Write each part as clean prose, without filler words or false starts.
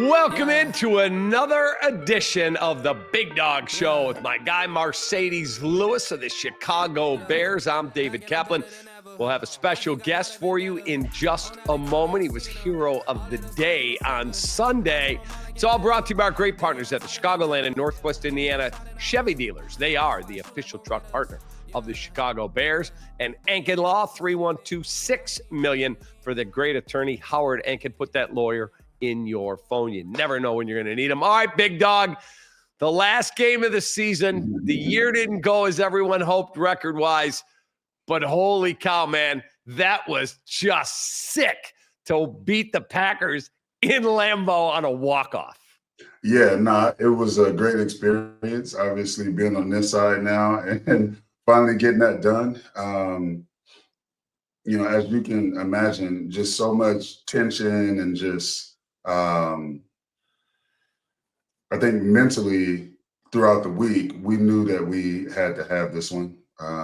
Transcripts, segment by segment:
Welcome into another edition of the Big Dog Show with my guy Marcedes Lewis of the Chicago Bears. I'm David Kaplan. We'll have a special guest for you in just a moment. He was Hero of the Day on Sunday. It's all brought to you by our great partners at the Chicagoland and Northwest Indiana Chevy dealers. They are the official truck partner of the Chicago Bears. And Ankin Law, 312-6million for the great attorney Howard Ankin. Put that lawyer in your phone. You never know when you're going to need them. All right, Big Dog, the last game of the season. The year didn't go as everyone hoped record-wise, but holy cow, man, that was just sick to beat the Packers in Lambeau on a walk-off. Yeah, it was a great experience, obviously being on this side now and finally getting that done. As you can imagine, just so much tension and just I think mentally throughout the week, we knew that we had to have this one,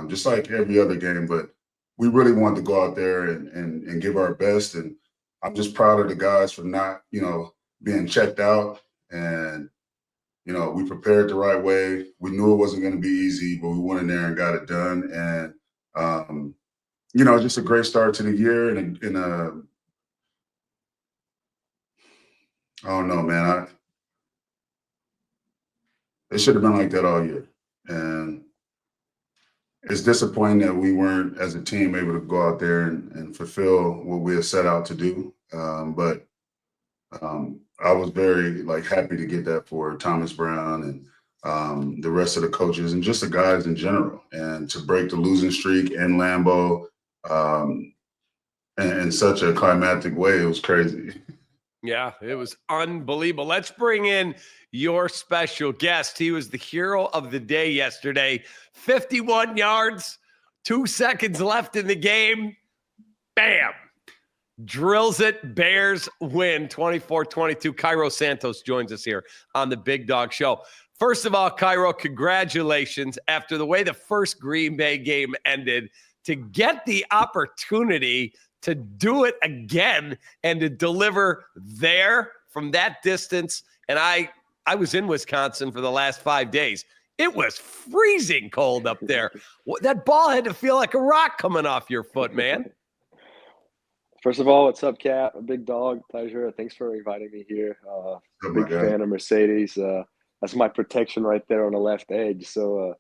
just like every other game, but we really wanted to go out there and give our best. And I'm just proud of the guys for not, being checked out. And, we prepared the right way. We knew it wasn't going to be easy, but we went in there and got it done. And, just a great start to the year I don't know, man. It should have been like that all year. And it's disappointing that we weren't, as a team, able to go out there and fulfill what we had set out to do. But I was very happy to get that for Thomas Brown and the rest of the coaches and just the guys in general. And to break the losing streak in Lambeau in such a climactic way, it was crazy. Yeah, it was unbelievable. Let's bring in your special guest. He was the hero of the day yesterday. 51 yards, 2 seconds left in the game. Bam! Drills it. Bears win 24-22. Cairo Santos joins us here on the Big Dog Show. First of all, Cairo, congratulations. After the way the first Green Bay game ended, to get the opportunity to do it again and to deliver there from that distance. And I was in Wisconsin for the last 5 days. It was freezing cold up there. That ball had to feel like a rock coming off your foot, man. First of all, what's up, Cap? Big Dog, pleasure. Thanks for inviting me here. Big fan of Marcedes. That's my protection right there on the left edge. So,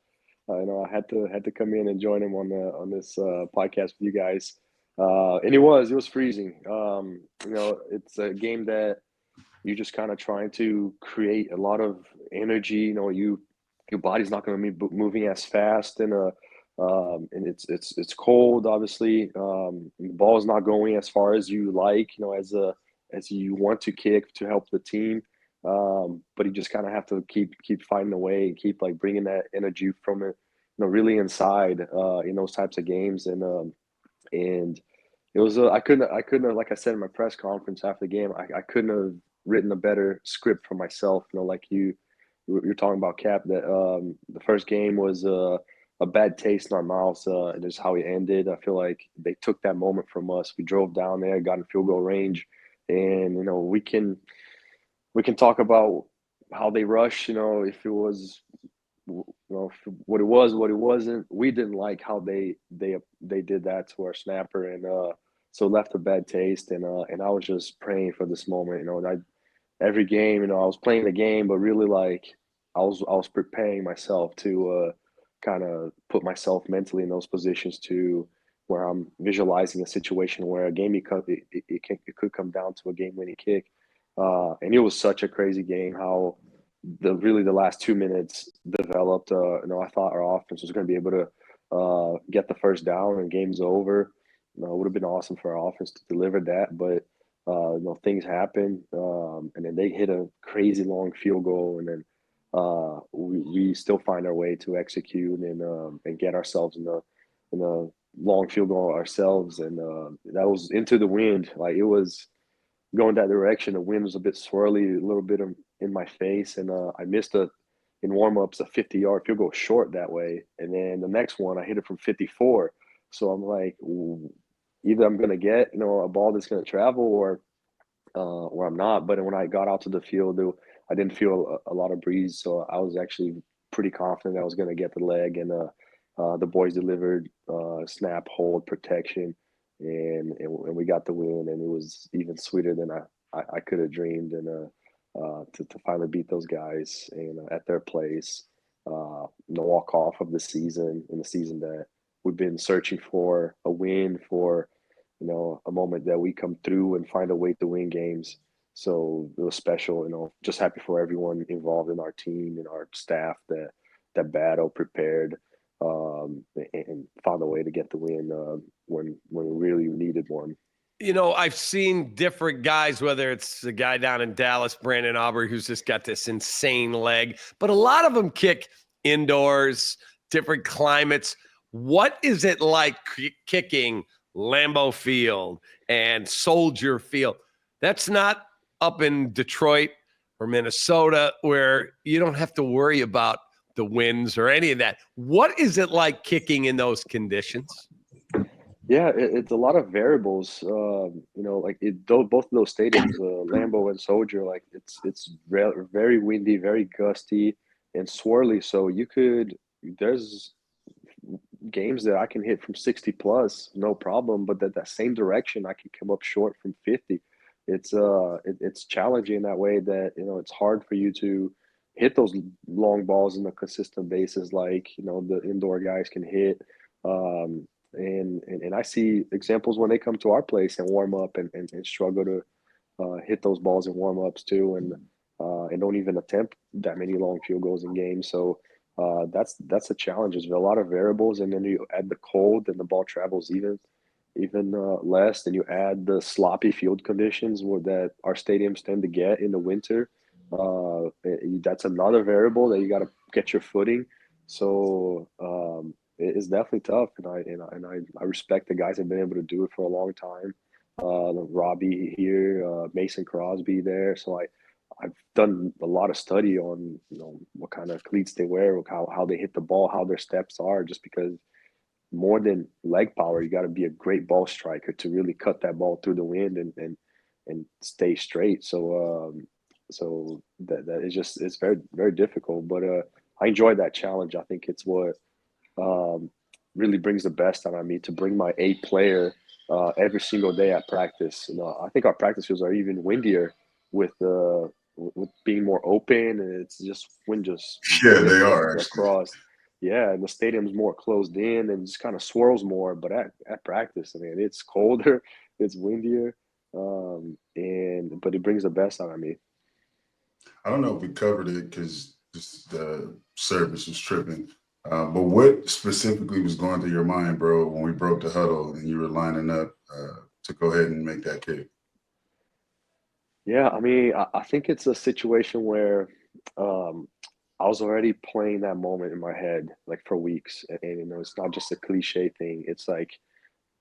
I had to come in and join him on this podcast with you guys. And it was freezing. It's a game that you're just kind of trying to create a lot of energy. Your body's not going to be moving as fast, and it's cold, obviously. The ball is not going as far as you like, as you want to kick to help the team. But you just kind of have to keep finding a way and keep bringing that energy from it, really inside in those types of games. And it was I couldn't have, like I said in my press conference after the game, I couldn't have written a better script for myself. Like you're talking about, Cap, that the first game was a bad taste in our mouths, and just how it ended. I feel like they took that moment from us. We drove down there, got in field goal range, and we can talk about how they rush. If it was what it was, what it wasn't. We didn't like how they did that to our snapper, and so left a bad taste. And I was just praying for this moment. Every game, I was playing the game, but really I was preparing myself to kind of put myself mentally in those positions to where I'm visualizing a situation where a game it could come down to a game-winning kick. And it was such a crazy game how the last 2 minutes developed. I thought our offense was going to be able to get the first down and game's over. It would have been awesome for our offense to deliver that, but things happen, and then they hit a crazy long field goal, and then we still find our way to execute and get ourselves in a long field goal ourselves, and that was into the wind. It was going that direction. The wind was a bit swirly, a little bit in my face, and I missed in warm-ups a 50-yard field goal short that way, and then the next one I hit it from 54. So I'm like, either I'm gonna get a ball that's gonna travel, or where I'm not. But when I got out to the field, I didn't feel a lot of breeze, so I was actually pretty confident I was going to get the leg. And the boys delivered snap, hold, protection, and we got the win. And it was even sweeter than I could have dreamed. And to finally beat those guys and at their place, the walk off of the season, in the season that we've been searching for a win, for a moment that we come through and find a way to win games. So it was special, just happy for everyone involved in our team and our staff that battle, prepared, and found a way to get the win when we really needed one. I've seen different guys, whether it's the guy down in Dallas, Brandon Aubrey, who's just got this insane leg, but a lot of them kick indoors, different climates. What is it like kicking Lambeau Field and Soldier Field? That's not up in Detroit or Minnesota, where you don't have to worry about the winds or any of that. What is it like kicking in those conditions? Yeah, it's a lot of variables. Both of those stadiums, Lambeau and Soldier, like it's very windy, very gusty, and swirly. So there's games that I can hit from 60 plus, no problem. But that same direction, I can come up short from 50. It's challenging in that way that it's hard for you to hit those long balls on a consistent basis, like the indoor guys can hit. And I see examples when they come to our place and warm up and struggle to hit those balls in warm ups too, and don't even attempt that many long field goals in games. So that's a challenge. There's a lot of variables, and then you add the cold, and the ball travels even less. Then you add the sloppy field conditions that our stadiums tend to get in the winter. That's another variable that you got to get your footing. So it's definitely tough, and I respect the guys that have been able to do it for a long time. Robbie here, Mason Crosby there. So I've done a lot of study on what kind of cleats they wear, how they hit the ball, how their steps are. Just because more than leg power, you got to be a great ball striker to really cut that ball through the wind and stay straight. So that is just, it's very, very difficult. But I enjoy that challenge. I think it's what really brings the best out of me, to bring my A player every single day at practice. I think our practice fields are even windier with being more open, and it's just wind just they are across. Yeah, and the stadium's more closed in and just kind of swirls more. But at practice, I mean, it's colder, it's windier, but it brings the best out of me. I don't know if we covered it because just the service was tripping. But what specifically was going through your mind, bro, when we broke the huddle and you were lining up to go ahead and make that kick? Yeah, I mean, I think it's a situation where I was already playing that moment in my head like for weeks, and it's not just a cliche thing. It's like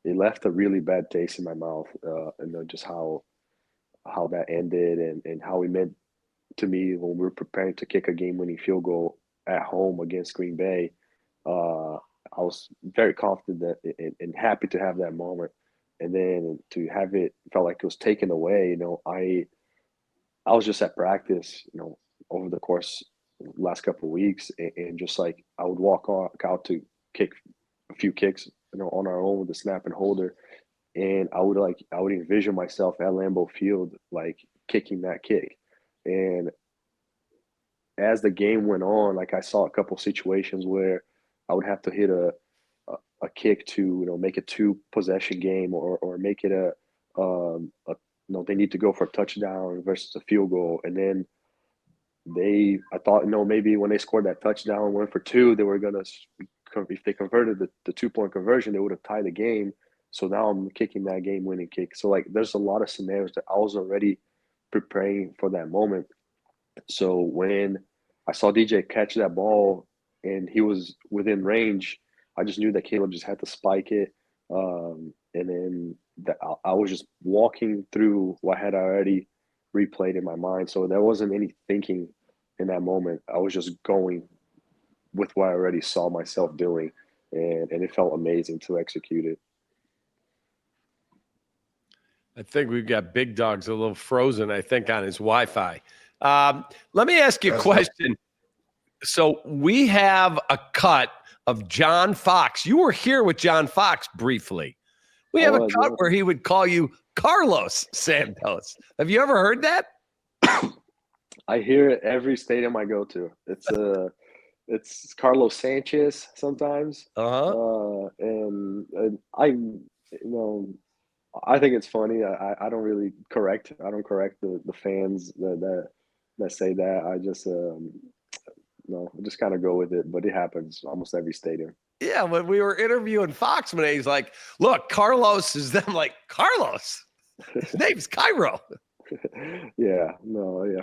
it left a really bad taste in my mouth, and just how that ended, and how it meant to me when we were preparing to kick a game-winning field goal at home against Green Bay. I was very confident that and happy to have that moment, and then to have it felt like it was taken away. I was just at practice, over the course last couple of weeks, and just like I would walk out to kick a few kicks, on our own with the snap and holder, and I would envision myself at Lambeau Field like kicking that kick. And as the game went on, like I saw a couple situations where I would have to hit a kick to make a 2-possession game, or make it they need to go for a touchdown versus a field goal. And then I thought, maybe when they scored that touchdown and went for 2, they were gonna, if they converted the 2-point conversion, they would have tied the game. So now I'm kicking that game-winning kick. So like, there's a lot of scenarios that I was already preparing for that moment. So when I saw DJ catch that ball and he was within range, I just knew that Caleb just had to spike it. And then I was just walking through what I had already replayed in my mind. So there wasn't any thinking in that moment. I was just going with what I already saw myself doing. And it felt amazing to execute it. I think we've got Big Dog's a little frozen, I think, on his Wi-Fi. Let me ask you a question. So we have a cut of John Fox. You were here with John Fox briefly. We have a cut where he would call you Carlos Santos. Have you ever heard that? I hear it every stadium I go to. It's Carlos Sanchez sometimes. And I think it's funny. I don't really correct. I don't correct the fans that say that. I just I just kind of go with it. But it happens almost every stadium. Yeah, when we were interviewing Fox, when he's like, "Look, Carlos is them." Like, Carlos, his name's Cairo.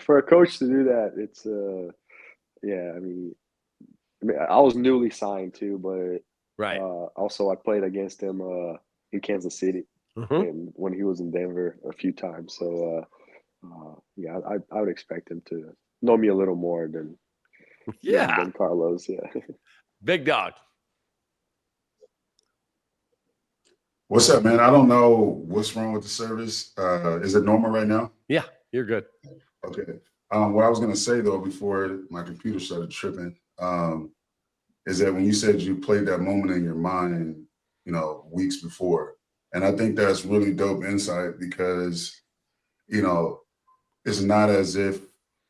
For a coach to do that, it's I mean, I was newly signed too, but also I played against him in Kansas City and when he was in Denver a few times. So I would expect him to know me a little more than Carlos. Yeah, Big Dog. What's up, man? I don't know what's wrong with the service. Is it normal right now? Yeah, you're good. Okay. What I was going to say, though, before my computer started tripping, is that when you said you played that moment in your mind, weeks before, and I think that's really dope insight because, it's not as if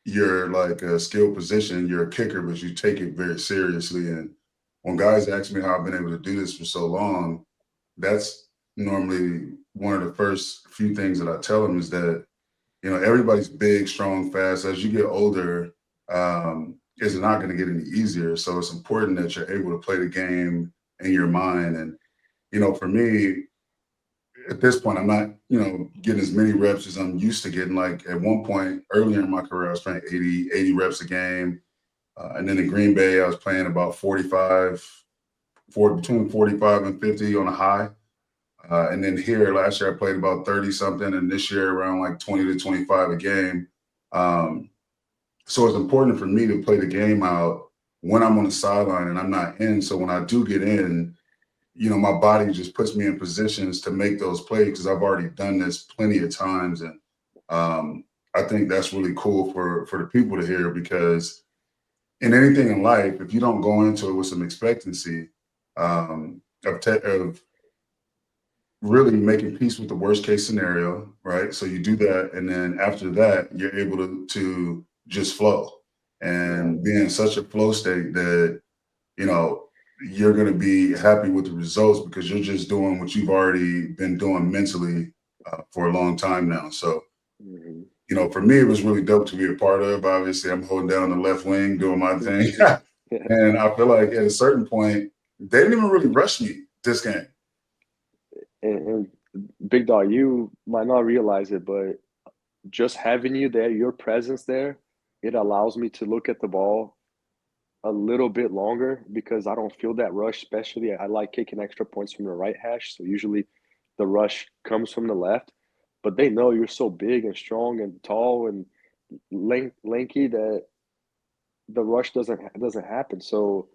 you're like a skilled position, you're a kicker, but you take it very seriously. And when guys ask me how I've been able to do this for so long, that's normally one of the first few things that I tell them is that, everybody's big, strong, fast. As you get older, it's not going to get any easier. So it's important that you're able to play the game in your mind. And, for me, at this point, I'm not, getting as many reps as I'm used to getting. Like at one point earlier in my career, I was playing 80 reps a game. And then in Green Bay, I was playing about between 45 and 50 on a high. And then here last year I played about 30 something, and this year around like 20 to 25 a game. So it's important for me to play the game out when I'm on the sideline and I'm not in. So when I do get in, my body just puts me in positions to make those plays because I've already done this plenty of times. And I think that's really cool for the people to hear, because in anything in life, if you don't go into it with some expectancy of really making peace with the worst case scenario, right? So you do that, and then after that, you're able to just flow and be in such a flow state that, you're going to be happy with the results because you're just doing what you've already been doing mentally for a long time now. So, for me, it was really dope to be a part of. Obviously, I'm holding down the left wing, doing my thing. And I feel like at a certain point, they didn't even really rush me this game. And Big Dog, you might not realize it, but just having you there, your presence there, it allows me to look at the ball a little bit longer because I don't feel that rush. Especially, I like kicking extra points from the right hash, so usually the rush comes from the left. But they know you're so big and strong and tall and lanky that the rush doesn't happen. So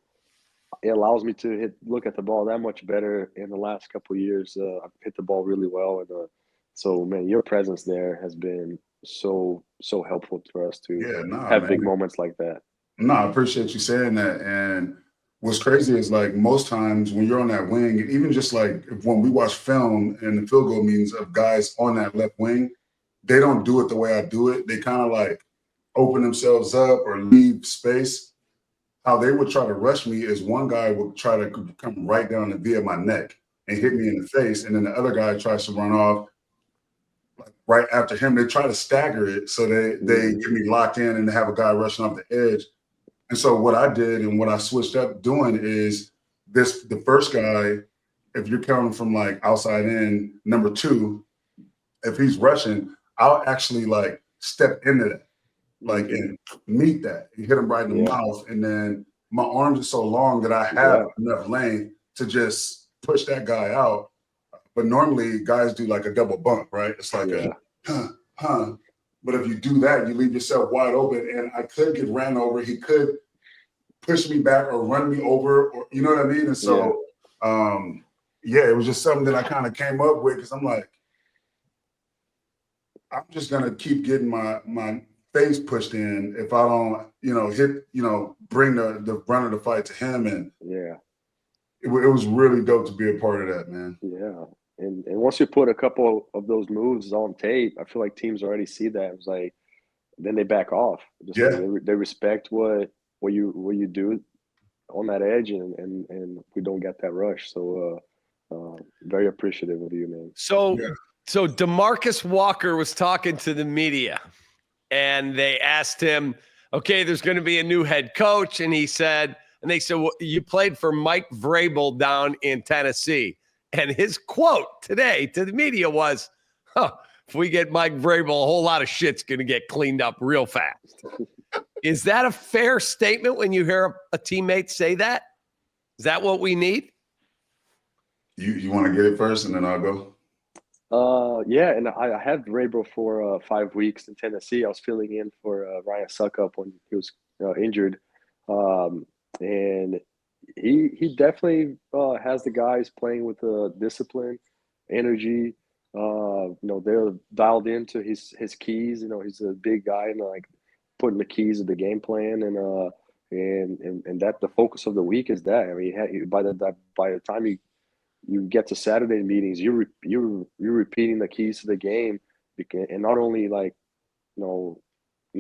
it allows me to look at the ball that much better. In the last couple of years, I've hit the ball really well, and so man, your presence there has been so helpful for us to have big moments like that. No, I appreciate you saying that. And what's crazy is like most times when you're on that wing, even just like when we watch film and the field goal means of guys on that left wing, they don't do it the way I do it. They kind of like open themselves up or leave space. How they would try to rush me is one guy would try to come right down the V of my neck and hit me in the face. And then the other guy tries to run off right after him. They try to stagger it so they get me locked in and have a guy rushing off the edge. And so what I did and what I switched up doing is the first guy, if you're counting from like outside in, number 2, if he's rushing, I'll actually like step into that, like and meet that. You hit him right in the mouth. And then my arms are so long that I have enough length to just push that guy out. But normally guys do like a double bump, right? It's like a But if you do that, you leave yourself wide open. And I could get ran over. He could push me back or run me over, or you know what I mean? And so, it was just something that I kind of came up with because I'm like, I'm just gonna keep getting my face pushed in if I don't, bring the run of the fight to him. And Yeah. it was really dope to be a part of that, man. Yeah. And once you put a couple of those moves on tape, I feel like teams already see that. It's like then they back off. Just like Yeah. they respect what you do on that edge, and we don't get that rush. So very appreciative of you, man. So Yeah. so DeMarcus Walker was talking to the media, and they asked him, okay, there's going to be a new head coach. And he said, and they said, well, you played for Mike Vrabel down in Tennessee. And his quote today to the media was, if we get Mike Vrabel, a whole lot of shit's going to get cleaned up real fast. Is that a fair statement when you hear a teammate say that? Is that what we need? You want to get it first, and then I'll go. Yeah, and I had Vrabel for 5 weeks in Tennessee. I was filling in for Ryan Suckup when he was injured, and he definitely has the guys playing with discipline, energy. They're dialed into his keys. He's a big guy, and like putting the keys of the game plan, and that the focus of the week is that. I mean, by the time you get to Saturday meetings, you're repeating the keys to the game, and not only like you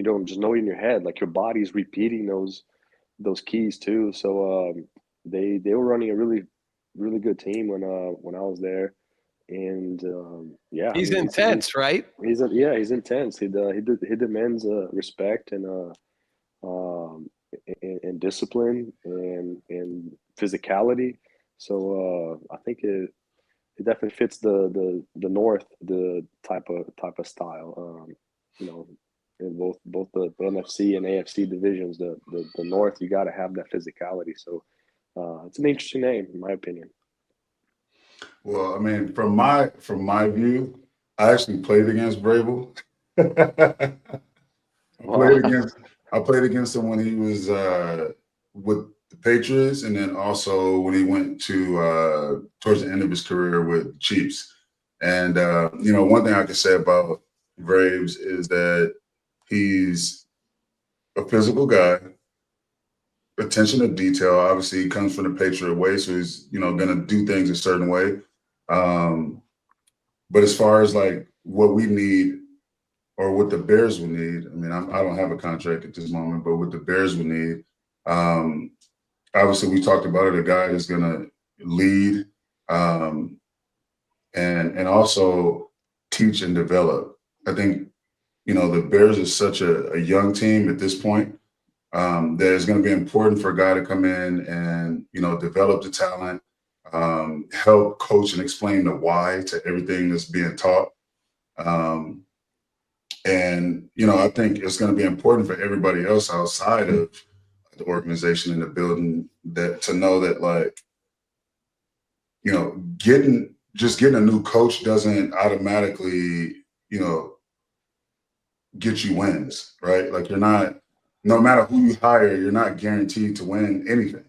don't just know it in your head, like your body's repeating those keys too. So they were running a really really good team when I was there, and yeah, He's intense, right? He's intense. He demands respect um, and discipline and physicality. So I think it definitely fits the North, the type of style. In both the NFC and AFC divisions, the North, you got to have that physicality. So it's an interesting name, in my opinion. Well, I mean, from my view, I actually played against Vrabel. I played against him when he was with the Patriots, and then also when he went to towards the end of his career with the Chiefs. And one thing I can say about Braves is that he's a physical guy, attention to detail. Obviously, he comes from the Patriot way, so he's going to do things a certain way. But as far as like what we need or what the Bears would need, I mean, I don't have a contract at this moment, but what the Bears would need, obviously we talked about it, a guy that's going to lead and also teach and develop. I think, the Bears is such a young team at this point that it's going to be important for a guy to come in and, develop the talent, help coach and explain the why to everything that's being taught. And, I think it's going to be important for everybody else outside of the organization in the building that to know that, like, getting a new coach doesn't automatically, get you wins, right? Like no matter who you hire, you're not guaranteed to win anything,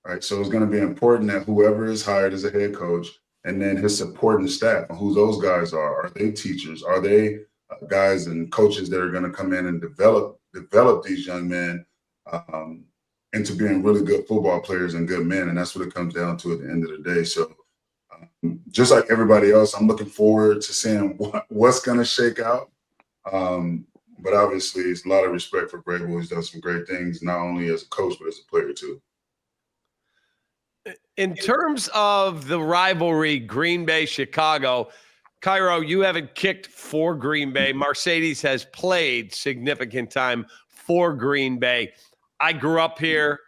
right? So it's going to be important that whoever is hired as a head coach and then his supporting staff and who those guys are they teachers? Are they guys and coaches that are going to come in and develop these young men into being really good football players and good men? And that's what it comes down to at the end of the day. So just like everybody else, I'm looking forward to seeing what's going to shake out. But obviously, it's a lot of respect for Vrabel. He's done some great things, not only as a coach, but as a player too. In terms of the rivalry, Green Bay, Chicago, Cairo, you haven't kicked for Green Bay. Marcedes has played significant time for Green Bay. I grew up here.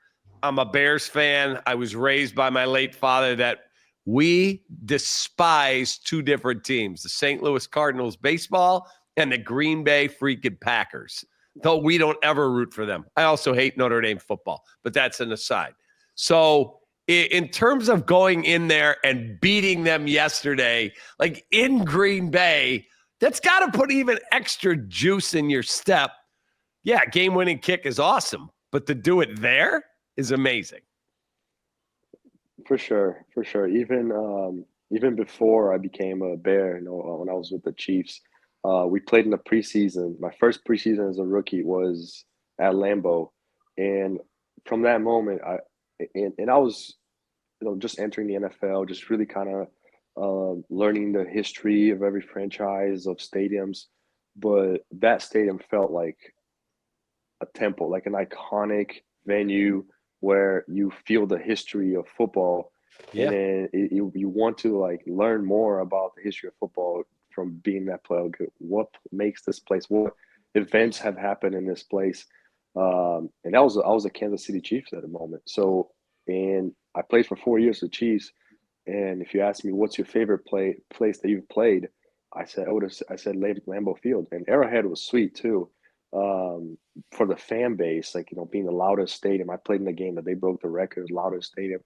I'm a Bears fan. I was raised by my late father that we despise two different teams, the St. Louis Cardinals baseball and the Green Bay freaking Packers, though we don't ever root for them. I also hate Notre Dame football, but that's an aside. So in terms of going in there and beating them yesterday, like in Green Bay, that's got to put even extra juice in your step. Yeah, game-winning kick is awesome, but to do it there is amazing. For sure. Even before I became a Bear, when I was with the Chiefs, We played in the preseason. My first preseason as a rookie was at Lambeau, and from that moment, I was, just entering the NFL, just really kind of learning the history of every franchise of stadiums. But that stadium felt like a temple, like an iconic venue where you feel the history of football, and Yeah. then you want to like learn more about the history of football from being that player. Like, what makes this place? What events have happened in this place? And I was a Kansas City Chiefs at the moment. So, and I played for 4 years for Chiefs. And if you ask me what's your favorite place that you've played, I said Lambeau Field, and Arrowhead was sweet too. For the fan base, like, being the loudest stadium. I played in the game that they broke the record, loudest stadium.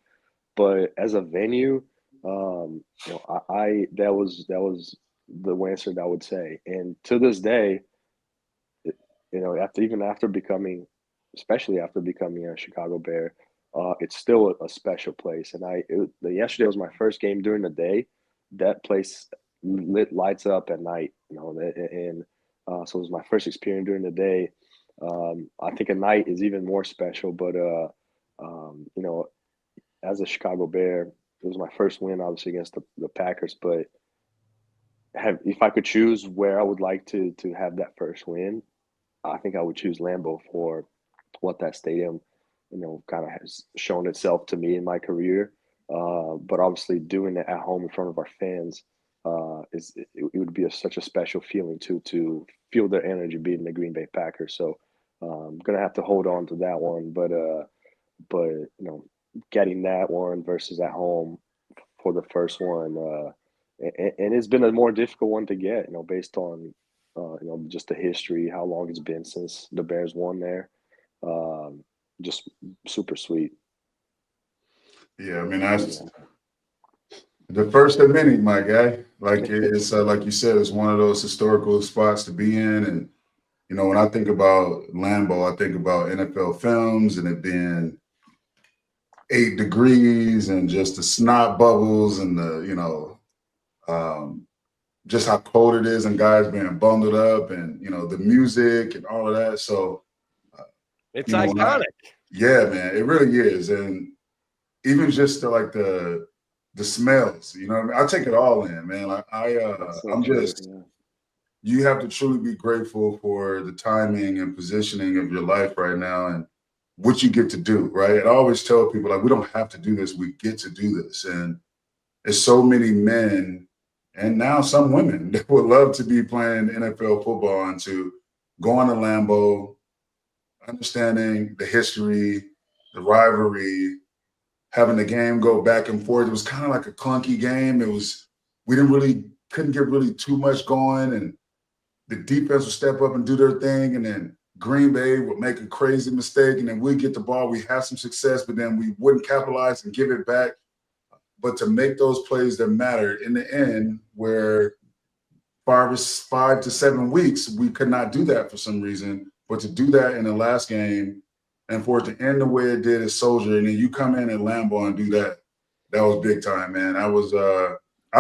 But as a venue, I that was the answer that I would say. And to this day, after becoming, especially after becoming a Chicago Bear, it's still a special place. And yesterday was my first game during the day. That place lit lights up at night, and so it was my first experience during the day. I think at night is even more special, but as a Chicago Bear, it was my first win, obviously against the Packers. But if I could choose where I would like to have that first win, I think I would choose Lambeau for what that stadium, kind of has shown itself to me in my career. But obviously, doing it at home in front of our fans it would be such a special feeling to feel their energy beating the Green Bay Packers. So I'm gonna have to hold on to that one. But getting that one versus at home for the first one, and it's been a more difficult one to get, based on just the history, how long it's been since the Bears won there. Um, just super sweet. Yeah, I mean, that's the first of many, my guy. Like it's like you said, it's one of those historical spots to be in. And when I think about Lambeau, I think about NFL films and it being 8 degrees and just the snot bubbles and um, just how cold it is and guys being bundled up and the music and all of that. So it's iconic. Yeah, man, it really is. And even just the smells, what I mean? I take it all in, man. Like I'm true, just yeah. you have to truly be grateful for the timing and positioning of your life right now and what you get to do, right? And I always tell people, like, we don't have to do this, we get to do this. And there's so many men and now some women that would love to be playing NFL football and to go on to Lambeau, understanding the history, the rivalry, having the game go back and forth. It was kind of like a clunky game. We couldn't get really too much going, and the defense would step up and do their thing, and then Green Bay would make a crazy mistake, and then we'd get the ball, we have some success, but then we wouldn't capitalize and give it back. But to make those plays that matter in the end, where 5 to 7 weeks, we could not do that for some reason. But to do that in the last game and for it to end the way it did at Soldier, and then you come in at Lambeau and do that, that was big time, man. I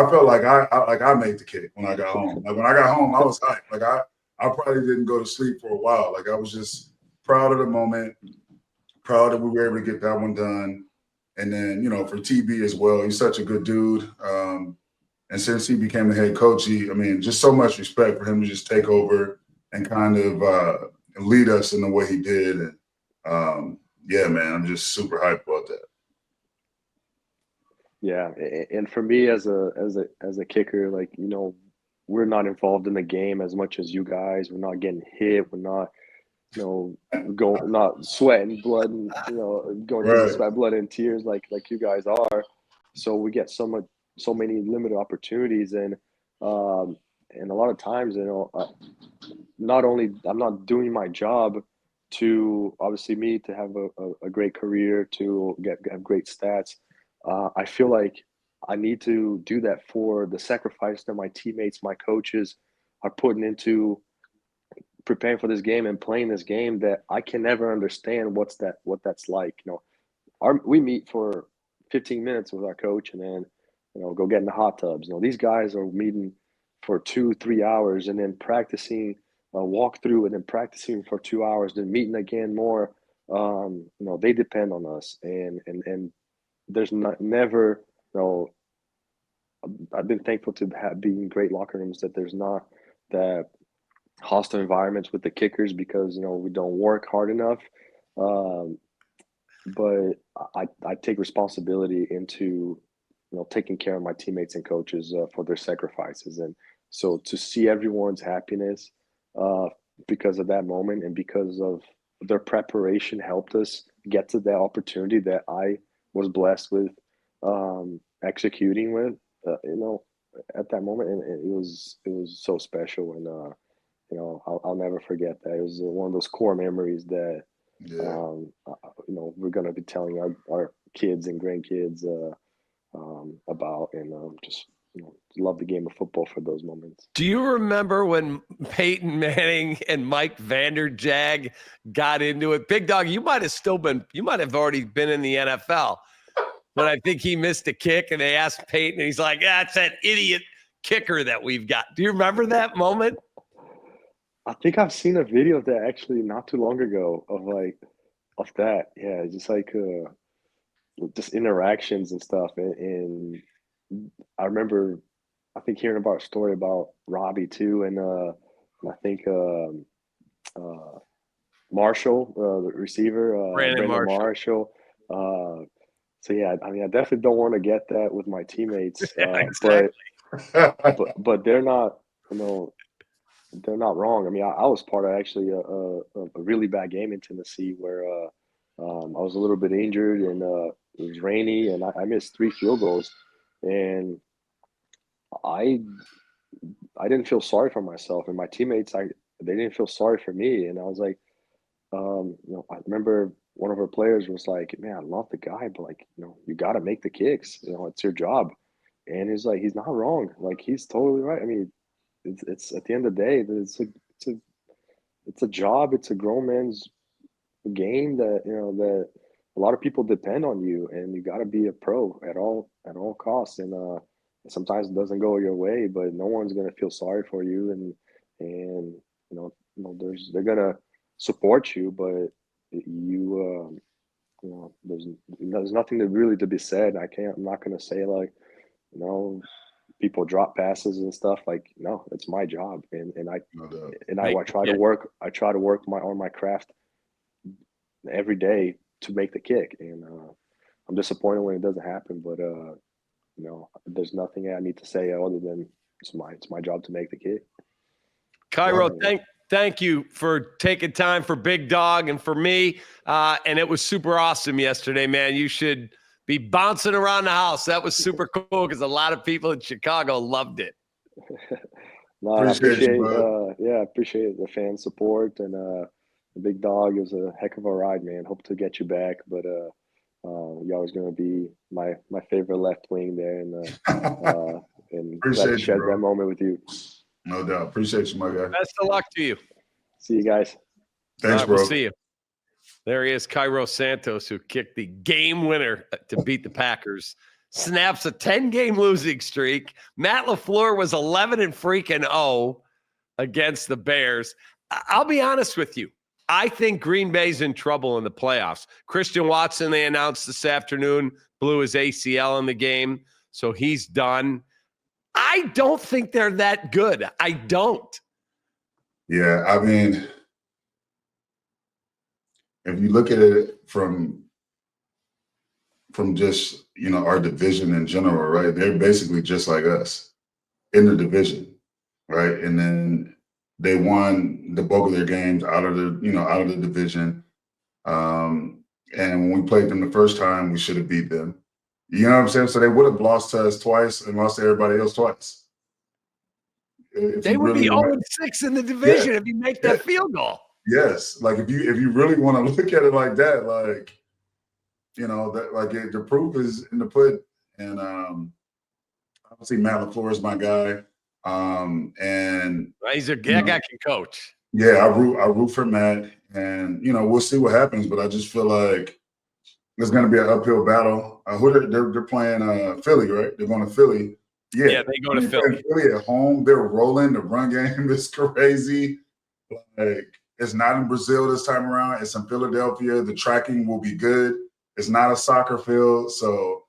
felt like I made the kick when I got home. Like when I got home, I was hyped. Like I probably didn't go to sleep for a while. Like I was just proud of the moment, proud that we were able to get that one done. And then, for TB as well, he's such a good dude. And since he became the head coach, just so much respect for him to just take over and kind of lead us in the way he did. And yeah, man, I'm just super hyped about that. Yeah, and for me as a kicker, like, we're not involved in the game as much as you guys. We're not getting hit. We're not, not sweating blood and going through the Right. sweat, blood, and tears like you guys are. So we get so many limited opportunities, and a lot of times, not only I'm not doing my job to obviously me to have a great career, to have great stats. I feel like I need to do that for the sacrifice that my teammates, my coaches are putting into preparing for this game and playing this game, that I can never understand what that's like. We meet for 15 minutes with our coach and then, go get in the hot tubs. These guys are meeting for 2-3 hours, and then practicing walk through, and then practicing for 2 hours, then meeting again more. They depend on us, and there's never, I've been thankful to be in great locker rooms that there's not that hostile environments with the kickers, because we don't work hard enough. But I take responsibility into taking care of my teammates and coaches for their sacrifices, and so to see everyone's happiness because of that moment and because of their preparation helped us get to that opportunity that I was blessed with executing with, at that moment, and it was so special, and I'll never forget that. It was one of those core memories that we're gonna be telling our kids and grandkids about, and just love the game of football for those moments. Do you remember when Peyton Manning and Mike Vanderjag got into it? Big Dog, you might have already been in the NFL, but I think he missed a kick, and they asked Peyton, and he's like, "That's that idiot kicker that we've got." Do you remember that moment? I think I've seen a video of that actually not too long ago of that. Yeah, just just interactions and stuff. And I remember, I think, hearing about a story about Robbie too, and I think Marshall, the receiver, Brandon Marshall. So yeah, I mean, I definitely don't want to get that with my teammates, Exactly. but they're not, they're not wrong. I mean, I was part of actually a really bad game in Tennessee where I was a little bit injured, and it was rainy, and I missed 3 field goals, and I didn't feel sorry for myself, and my teammates, they didn't feel sorry for me, and I was like, I remember one of our players was like, "Man, I love the guy, but you got to make the kicks. It's your job." And he's like, he's not wrong. Like, he's totally right. I mean, it's at the end of the day, it's a job. It's a grown man's game that that a lot of people depend on you, and you got to be a pro at all costs. And sometimes it doesn't go your way, but no one's gonna feel sorry for you, and they're gonna support you, but there's nothing to be said. I'm not gonna say people drop passes and stuff. No, it's my job, and I try to work on my craft every day to make the kick, and I'm disappointed when it doesn't happen, but there's nothing I need to say other than it's my job to make the kick. Cairo, thank you for taking time for Big Dog and for me, and it was super awesome yesterday, man. You should be bouncing around the house. That was super cool because a lot of people in Chicago loved it. No, I appreciate the fan support, and the Big Dog. It was a heck of a ride, man. Hope to get you back, but you're always going to be my favorite left wing there, and glad to share that moment with you. No doubt. Appreciate you, my guy. Best of luck to you. See you guys. Thanks, bro. We'll see you. There he is, Cairo Santos, who kicked the game winner to beat the Packers. Snaps a 10-game losing streak. Matt LaFleur was 11-0 against the Bears. I'll be honest with you. I think Green Bay's in trouble in the playoffs. Christian Watson, they announced this afternoon, blew his ACL in the game, so he's done. I don't think they're that good. I don't. Yeah, I mean, if you look at it from just, our division in general, right? They're basically just like us in the division, right? And then they won the bulk of their games out of the division. And when we played them the first time, we should have beat them. You know what I'm saying? So they would have lost to us twice and lost to everybody else twice. They would be 0-6 in the division if you make that field goal. Yes, if you really want to look at it like that, the proof is in the pudding. And obviously Matt LaFleur is my guy. And he's that guy can coach. Yeah, I root for Matt, and we'll see what happens. But I just feel like there's going to be an uphill battle. They're playing Philly, right? They're going to Philly. Yeah, they go to Philly. Philly at home, they're rolling. The run game is crazy. Like, it's not in Brazil this time around. It's in Philadelphia. The tracking will be good. It's not a soccer field, so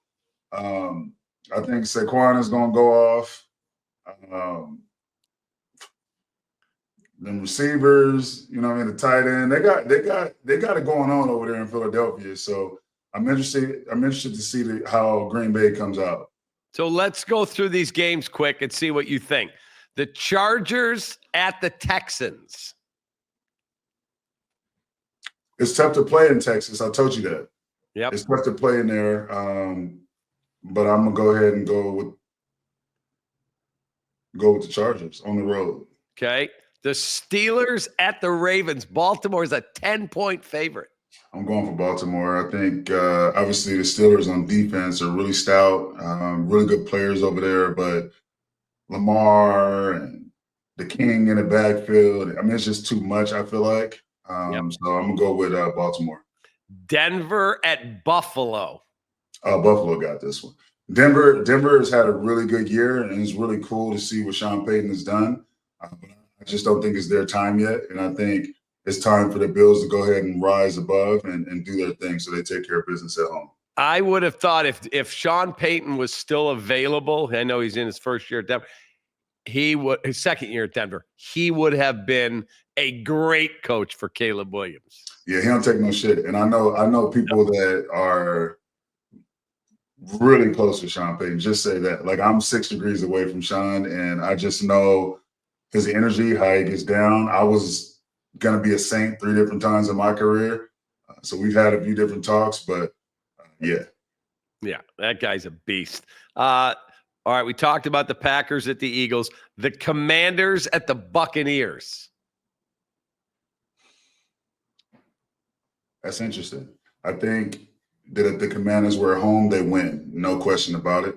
I think Saquon is going to go off. The receivers, you know what I mean, the tight end, they got it going on over there in Philadelphia. So I'm interested to see how Green Bay comes out. So let's go through these games quick and see what you think. The Chargers at the Texans. It's tough to play in Texas. I told you that. Yep. It's tough to play in there. But I'm gonna go ahead and go with the Chargers on the road. Okay. The Steelers at the Ravens. Baltimore is a 10-point favorite. I'm going for Baltimore. I think obviously the Steelers on defense are really stout, really good players over there, but Lamar and the King in the backfield, I mean, it's just too much, I feel like. So I'm going to go with Baltimore. Denver at Buffalo. Buffalo got this one. Denver has had a really good year, and it's really cool to see what Sean Payton has done. But I just don't think it's their time yet, and I think it's time for the Bills to go ahead and rise above and do their thing so they take care of business at home. I would have thought if Sean Payton was still available, I know he's in his first year at Denver, his second year at Denver, he would have been a great coach for Caleb Williams. Yeah, he don't take no shit. And I know people that are really close to Sean Payton. Just say that. Like, I'm 6 degrees away from Sean, and I just know his energy, how he gets down. I was going to be a Saint 3 different times in my career. So we've had a few different talks, but yeah. Yeah, that guy's a beast. All right, we talked about the Packers at the Eagles. The Commanders at the Buccaneers. That's interesting. I think that if the Commanders were at home, they win. No question about it.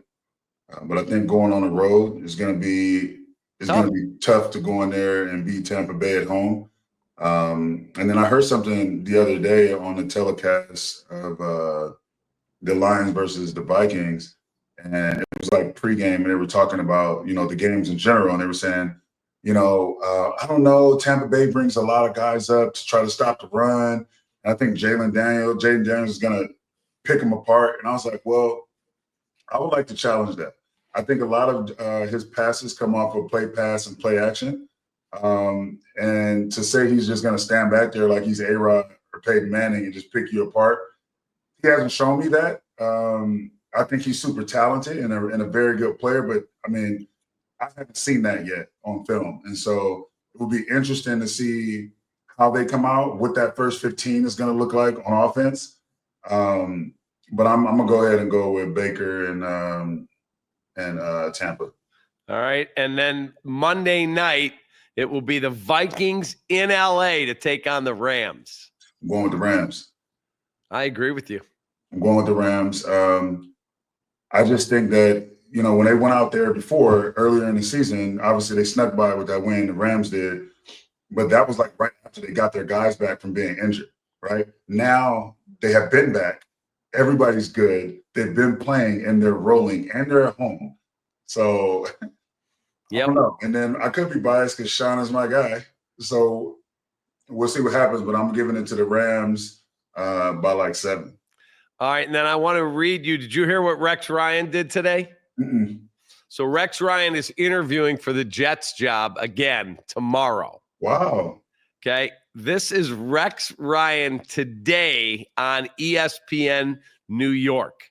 But I think going on the road is going to be tough to go in there and beat Tampa Bay at home. And then I heard something the other day on the telecast of the Lions versus the Vikings, and it was like pregame, and they were talking about, the games in general, and they were saying, I don't know, Tampa Bay brings a lot of guys up to try to stop the run. And I think Jaden Daniels is going to pick them apart. And I was like, well, I would like to challenge that. I think a lot of his passes come off of play pass and play action. And to say he's just going to stand back there like he's A-Rod or Peyton Manning and just pick you apart, he hasn't shown me that. I think he's super talented and a very good player, but I mean, I haven't seen that yet on film. And so it will be interesting to see how they come out, what that first 15 is going to look like on offense. But I'm going to go ahead and go with Baker and Tampa. All right. And then Monday night, it will be the Vikings in LA to take on the Rams. I'm going with the Rams. I agree with you. I'm going with the Rams. I just think that, when they went out there before, earlier in the season, obviously they snuck by with that win, the Rams did. But that was like right after they got their guys back from being injured, right? Now they have been back. Everybody's good. They've been playing, and they're rolling, and they're at home. So, I don't know. And then I could be biased because Sean is my guy. So we'll see what happens, but I'm giving it to the Rams by like 7. All right, and then I want to read you. Did you hear what Rex Ryan did today? Mm-mm. So Rex Ryan is interviewing for the Jets job again tomorrow. Wow. Okay. This is Rex Ryan today on ESPN New York.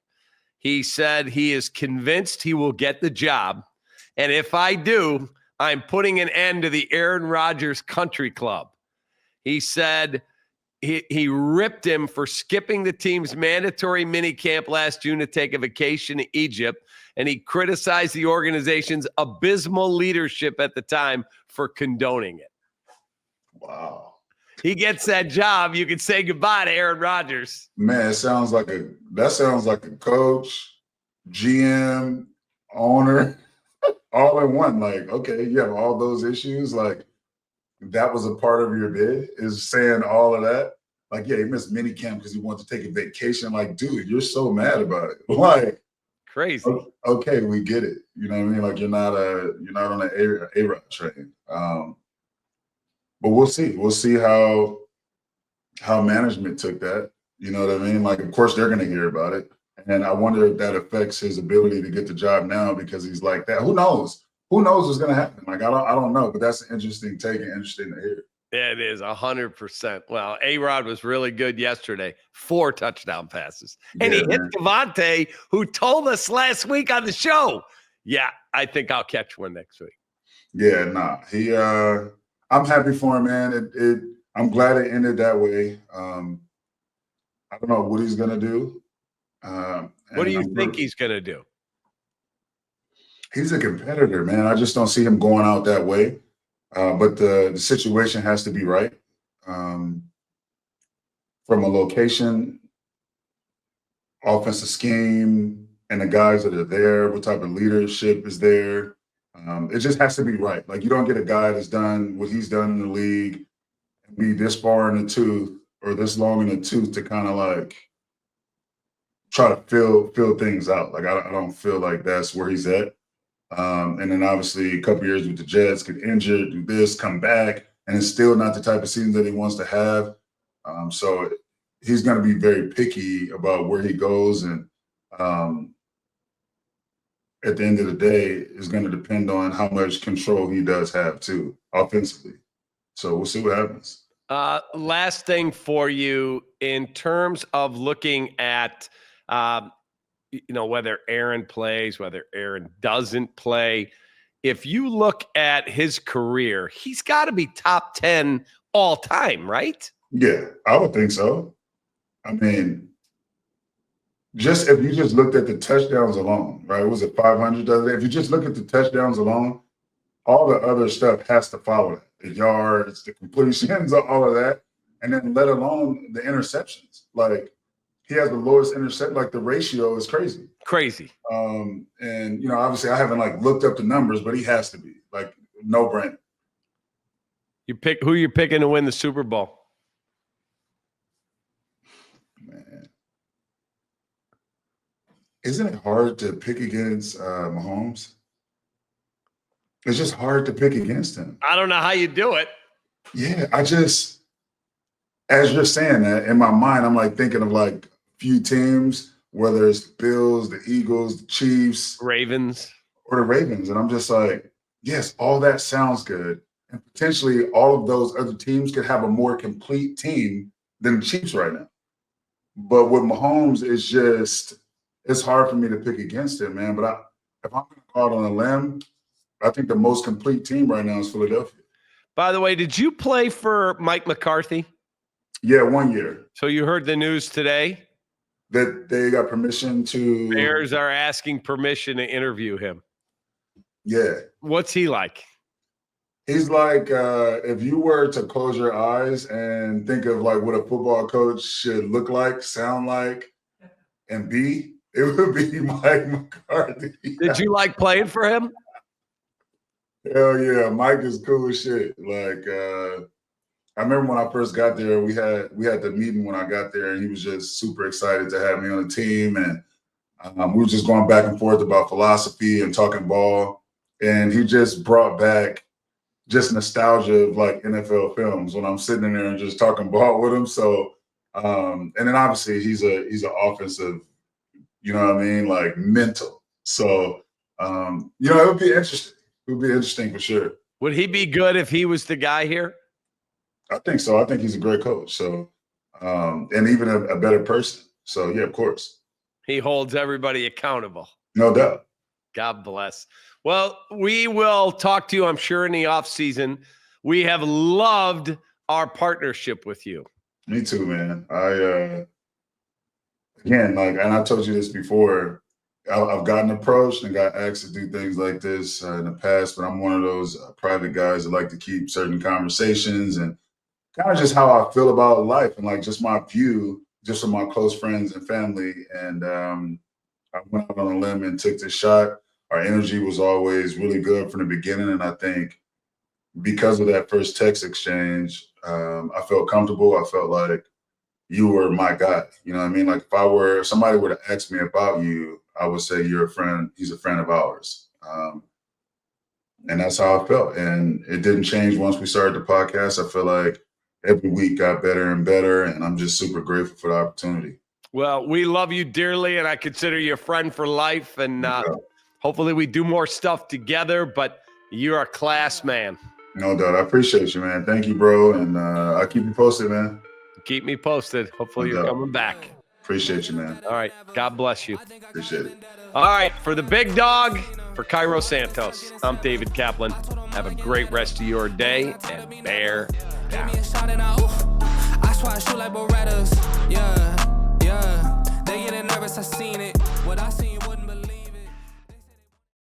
He said he is convinced he will get the job. And if I do, I'm putting an end to the Aaron Rodgers Country Club. He said he ripped him for skipping the team's mandatory minicamp last June to take a vacation to Egypt. And he criticized the organization's abysmal leadership at the time for condoning it. Wow. He gets that job, you can say goodbye to Aaron Rodgers. Man, that sounds like a coach, GM, owner, all in one. Like, okay, you have all those issues. Like, that was a part of your bid, is saying all of that. Like, yeah, he missed minicamp because he wanted to take a vacation. Like, dude, you're so mad about it. Like, Crazy. Okay, we get it. You know what I mean? Like you're not on an A-Rod train. But we'll see. We'll see how management took that. You know what I mean? Like, of course, they're going to hear about it. And I wonder if that affects his ability to get the job now because he's like that. Who knows? Who knows what's going to happen? Like, I don't know. But that's an interesting take and interesting to hear. Yeah, it is 100%. Well, A-Rod was really good yesterday. 4 touchdown passes. And he hit Devontae, who told us last week on the show, yeah, I think I'll catch one next week. Yeah, nah. I'm happy for him, man. I'm glad it ended that way. I don't know what he's gonna do. What do you think he's gonna do? He's a competitor, man. I just don't see him going out that way. But the situation has to be right. From a location, offensive scheme, and the guys that are there, what type of leadership is there. It just has to be right. Like you don't get a guy that's done what he's done in the league and be this far in the tooth or this long in the tooth to kind of like try to fill things out. Like I don't feel like that's where he's at. And then obviously a couple years with the Jets, get injured, do this, come back, and it's still not the type of season that he wants to have. So he's going to be very picky about where he goes, and at the end of the day, it's going to depend on how much control he does have too offensively. So we'll see what happens. Last thing for you in terms of looking at whether Aaron plays, whether Aaron doesn't play. If you look at his career, he's got to be top 10 all time, right? Yeah, I would think so. I mean, if you just looked at the touchdowns alone, right? Was it 500 the other day? If you just look at the touchdowns alone, all the other stuff has to follow that. The yards, the completions, all of that. And then let alone the interceptions. Like, he has the lowest intercept. Like the ratio is crazy. Crazy. And obviously I haven't like looked up the numbers, but he has to be like no brainer. Who you're picking to win the Super Bowl? Man, isn't it hard to pick against Mahomes? It's just hard to pick against him. I don't know how you do it. Yeah, as you're saying that, in my mind, I'm like thinking of like few teams, whether it's the Bills, the Eagles, the Chiefs, Ravens, or the Ravens. And I'm just like, yes, all that sounds good. And potentially all of those other teams could have a more complete team than the Chiefs right now. But with Mahomes, it's hard for me to pick against him, man. But if I'm going to go out on a limb, I think the most complete team right now is Philadelphia. By the way, did you play for Mike McCarthy? Yeah, 1 year. So you heard the news today? That they got permission to. Bears are asking permission to interview him. Yeah. What's he like? He's like, if you were to close your eyes and think of like what a football coach should look like, sound like, and be, it would be Mike McCarthy. Did you like playing for him? Hell yeah, Mike is cool as shit. Like, I remember when I first got there, we had the meeting when I got there, and he was just super excited to have me on the team, and we were just going back and forth about philosophy and talking ball, and he just brought back just nostalgia of like NFL films when I'm sitting in there and just talking ball with him. So, and then obviously he's an offensive, you know what I mean, like mental. So, it would be interesting. It would be interesting for sure. Would he be good if he was the guy here? I think so. I think he's a great coach. So, and even a better person. So, yeah, of course. He holds everybody accountable. No doubt. God bless. Well, we will talk to you, I'm sure, in the offseason. We have loved our partnership with you. Me too, man. Again, like, and I told you this before, I've gotten approached and got asked to do things like this in the past, but I'm one of those private guys that like to keep certain conversations and kind of just how I feel about life and like just my view, just with my close friends and family. And I went out on a limb and took this shot. Our energy was always really good from the beginning. And I think because of that first text exchange, I felt comfortable. I felt like you were my guy. You know what I mean? Like if somebody were to ask me about you, I would say you're a friend. He's a friend of ours. And that's how I felt. And it didn't change once we started the podcast. I feel like every week got better and better, and I'm just super grateful for the opportunity. Well, we love you dearly, and I consider you a friend for life. And hopefully we do more stuff together, but you're a class man. No doubt. I appreciate you, man. Thank you, bro. And I'll keep you posted, man. Keep me posted. Hopefully you're coming back. Appreciate you, man. All right. God bless you. Appreciate it. All right. For the Big Dog, for Cairo Santos, I'm David Kaplan. Have a great rest of your day, and bear down. I swear I shoot like Berettas. Yeah. They getting nervous, I seen it. What I seen.